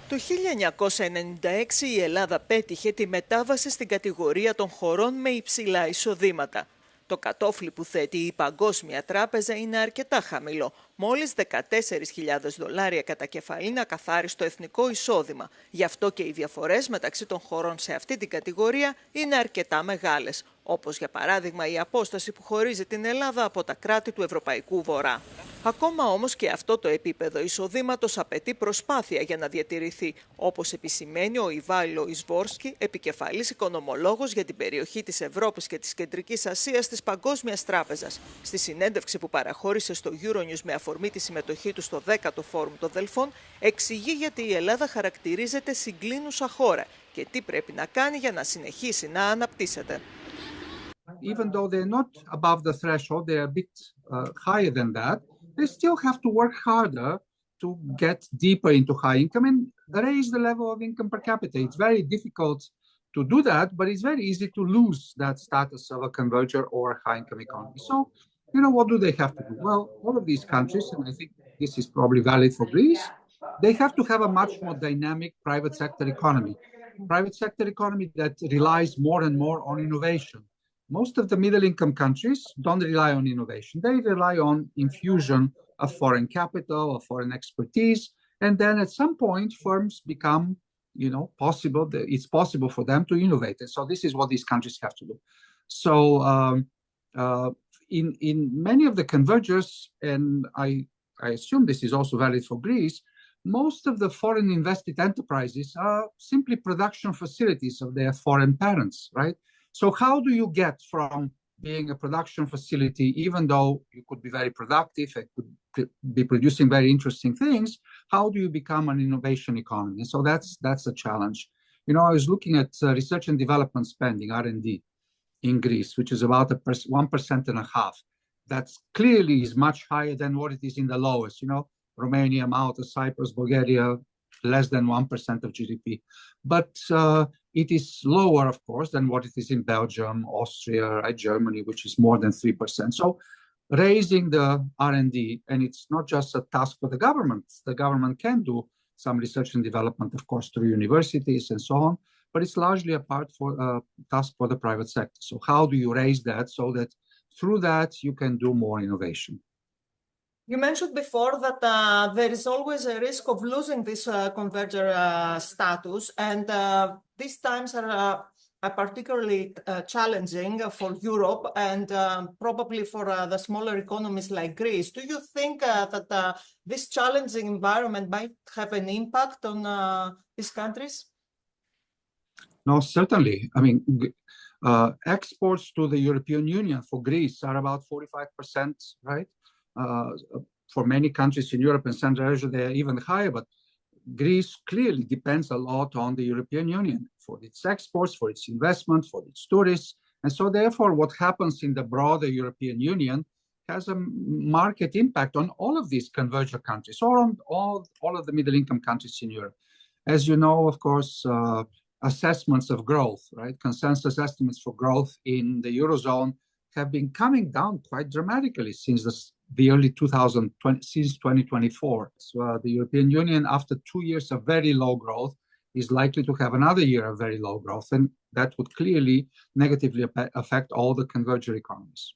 Το 1996 η Ελλάδα πέτυχε τη μετάβαση στην κατηγορία των χωρών με υψηλά εισοδήματα. Το κατόφλι που θέτει η Παγκόσμια Τράπεζα είναι αρκετά χαμηλό, μόλις $14.000 κατά κεφαλήν ακαθάριστο εθνικό εισόδημα. Γι' αυτό και οι διαφορές μεταξύ των χωρών σε αυτή την κατηγορία είναι αρκετά μεγάλες, όπως για παράδειγμα η απόσταση που χωρίζει την Ελλάδα από τα κράτη του Ευρωπαϊκού Βορρά. Ακόμα όμως και αυτό το επίπεδο εισοδήματος απαιτεί προσπάθεια για να διατηρηθεί, όπως επισημαίνει ο Ιβαϊλο Ιζόβσκι, επικεφαλής οικονομολόγος για την περιοχή της Ευρώπης και της Κεντρικής Ασίας της Παγκόσμιας Τράπεζας. Στη συνέντευξη που παραχώρησε στο Euronews με αφορμή τη συμμετοχή του στο 10ο Φόρουμ των Δελφών, εξηγεί γιατί η Ελλάδα χαρακτηρίζεται συγκλίνουσα χώρα και τι πρέπει να κάνει για να συνεχίσει να αναπτύσσεται. Even though they're not above the threshold, they're a bit higher than that, they still have to work harder to get deeper into high income and raise the level of income per capita. It's very difficult to do that, but it's very easy to lose that status of a converger or a high income economy. So, what do they have to do? Well, all of these countries, and I think this is probably valid for Greece, they have to have a much more dynamic private sector economy. Private sector economy that relies more and more on innovation. Most of the middle-income countries don't rely on innovation. They rely on infusion of foreign capital, of foreign expertise, and then at some point, firms become, possible. It's possible for them to innovate, and so this is what these countries have to do. So, in many of the convergers, and I assume this is also valid for Greece, most of the foreign invested enterprises are simply production facilities of their foreign parents, right? So how do you get from being a production facility, even though you could be very productive and could be producing very interesting things, how do you become an innovation economy? So that's a challenge. I was looking at research and development spending, R&D, in Greece, which is about 1.5%. That's clearly is much higher than what it is in the lowest, Romania, Malta, Cyprus, Bulgaria, less than 1% of GDP. But it is lower, of course, than what it is in Belgium, Austria, Germany, which is more than 3%. So raising the R&D, and it's not just a task for the government. The government can do some research and development, of course, through universities and so on, but it's largely a task for the private sector. So how do you raise that so that through that you can do more innovation? You mentioned before that there is always a risk of losing this converger status, and these times are particularly challenging for Europe and probably for the smaller economies like Greece. Do you think that this challenging environment might have an impact on these countries? No, certainly. I mean, exports to the European Union for Greece are about 45%, right? For many countries in Europe and Central Asia, they are even higher, but Greece clearly depends a lot on the European Union for its exports, for its investment, for its tourists. And so therefore, what happens in the broader European Union has a market impact on all of these converger countries, or on all of the middle-income countries in Europe. As you know, of course, assessments of growth, right? Consensus estimates for growth in the Eurozone have been coming down quite dramatically since the early 2020, since 2024. So the European Union, after 2 years of very low growth, is likely to have another year of very low growth, and that would clearly negatively affect all the converger economies.